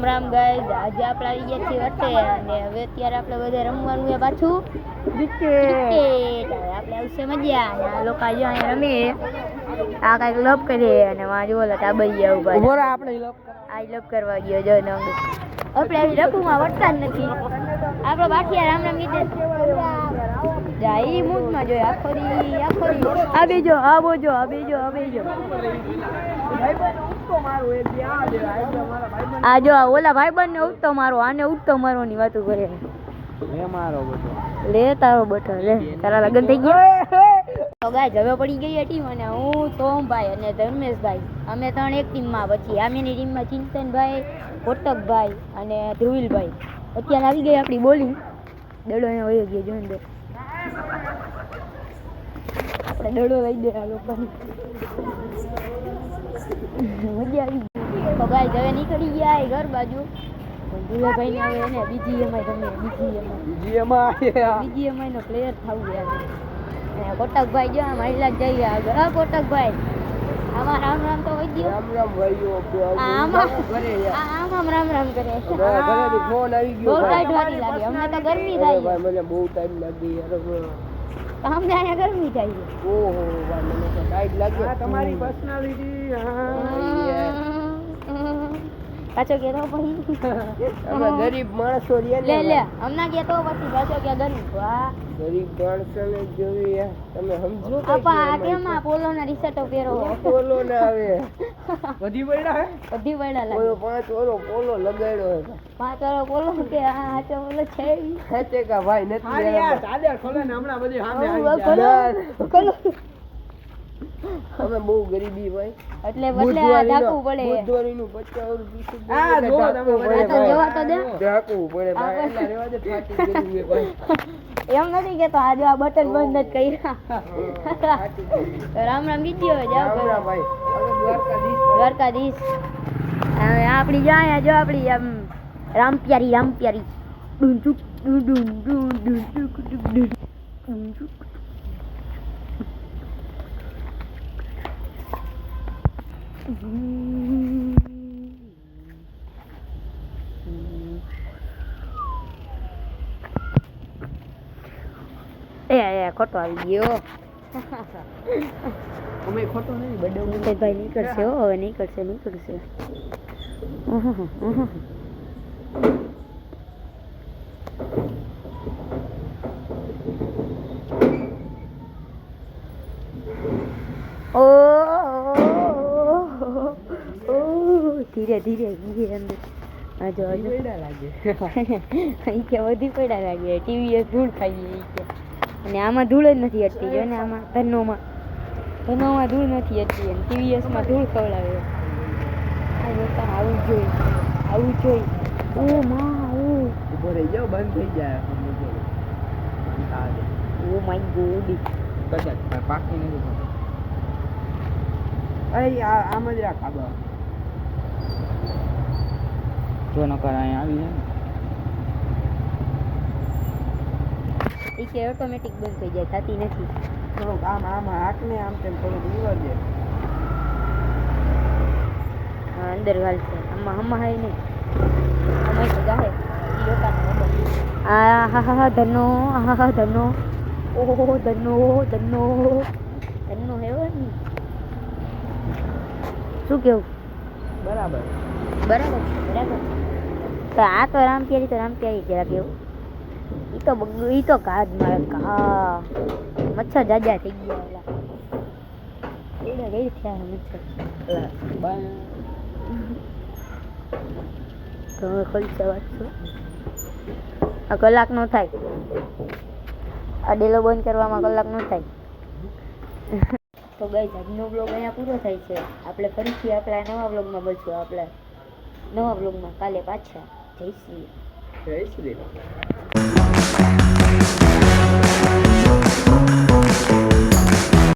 Ram guys, આજે આપણે આવી ગયા છીએ વચ્ચે અને હવે અત્યારે આપણે બધા રમવાનું છે પાછું ક્રિકેટ. આપણે આવશે મજા અને આ લોકો જો અહીંયા રમે આ કાંઈક લપ કરીએ અને વાં જો ઓલા તાબૈયા ઉભા આપણે આ લપ કરવા ગયો જો નંગ આપણે આવી રપુમાં વટતા જ નથી. આપણો બાઠિયા રામ રામ કીધે જા એ મૂડમાં જોઈએ આખો દી આ બેજો આ બોજો આ બેજો આ જો ઓલા ભાઈબંધ ને ઉઠતો મારો આને ઉઠતો મારવાની વાતો કરે. લે તારો બટો લે તારા લગ્ન થઈ ગયા. તો ગાઈસ હવે પડી ગઈ ટીમ અને હું સોમભાઈ અને ધર્મેશભાઈ અમે ત્રણ એક ટીમમાં. પછી આમેની ટીમમાં ચિંતનભાઈ, કોટકભાઈ અને ધ્રુવિલભાઈ. અત્યારે આવી ગઈ આપણી બોલિંગ. દડો અહીંયા વયો ગયો જો અંદર આપણે દડો લઈ દે આ લોકોને મજા આવી. તો ગાઈસ હવે નીકળી ગયા ઘર બાજુ. ધુલાભાઈ ને હવે એને બીજીએમઆઈ રમે બીજીએમઆઈ નો પ્લેયર થવું યાર. કોટકભાઈ જો આમ હાઈલા જઈ આગળ. હા કોટકભાઈ આમાં રામ રામ તો વઈ ગયો. આમાં રામ રામ કરે. ફોન આવી ગયો. બહુ ટાઈટ વાળી લાગે અમને તો ગરમી થાય. મને બહુ ટાઈમ લાગી યાર. અમને અહીંયા ગરમી થાય છે. ઓહો ભાઈ મને તો ટાઈટ લાગે. તમારી પર્સનાલિટી પાછો કે તો પછી અમે ગરીબ માણસો લે હમણાં કે તો પછી પાછો કે ગરીબ ગરીબ માણસોને જોઈએ તમે સમજો આપા આ કેમાં પોલો ના રિસર્ટો પહેરો પોલો ના આવે બધી વૈડા લાગે. 5 ઓરો પોલો લગાડ્યો છે. 5 ઓરો પોલો કે આ તો બોલે છે હતે કા ભાઈ નથી યાર ચાદર ખોલે ને હમણાં બધી સામે આવી જાય ખોલો. અમે બહુ ગરીબી ભાઈ એટલે બદલે આ ઢાકવું પડે. બુધવારીનું 50 રૂપિયા આ જો તમે તો જોવા તો દે ઢાકવું પડે ભાઈ. એટલે રેવા દે ફાટી ગયું છે ભાઈ. એમ નથી કે તો આજે આ બટન બંધ જ કર્યા. રામ રામ બીજો જાવ રામ ભાઈ. દ્વારકાધીશ હવે આપણી જાય જો આપણી આમ રામ પ્યારી ડુન ચુક ડુન ખોટો આવી ગયો. અમે ખોટો નહીં બડો ભાઈ નીકળશે હવે નીકળશે. ધીરે અંદર આ જો પૈડા લાગે કે વધી પૈડા લાગે. ટીવી ધૂળ ખાઈએ અને આમાં ધૂળ જ નથી અટતી જો ને આમાં ધનોમાં ધૂળ નથી અટતી અને ટીવીએસમાં ધૂળ ખવડાવે. આ જોતા આવું જોઈ ઓ માં ઉભો રહી જાવ બંધ થઈ જાય. ઓ માય ગોડ કદાચ પાકી નથી. આમ જ રાખ આબા જો નકર અહીંયા આવી જાય ને કે ઓટોમેટિક બંધ થઈ જાય. થતી નથી. થોડુંક આમ હાથને આમ તેમ થોડુંક લીવર દે. હા અંદર ગાલ છે આમાં હમાય નહીં અમે તો જાહે આ ધનો ઓહો ધનો હેવો ને શું કેવું? બરાબર તો આ તો રામ પ્યારી જરા કેવું ઈ તો કાદ મારે કા મચ્છર જાજા થઈ ગયા. એડા ગઈ થયા મચ્છર તો ખોલશે વાંચો. આ કલાક નો થાય. આ ડેલો બંધ કરવામાં કલાક નો થાય. તો ગાઈસ આજનો બ્લોગ અહીંયા પૂરો થાય છે. આપણે ફરીથી આપણા નવા બ્લોગમાં મળશું. કાલે પાછા. જય શ્રી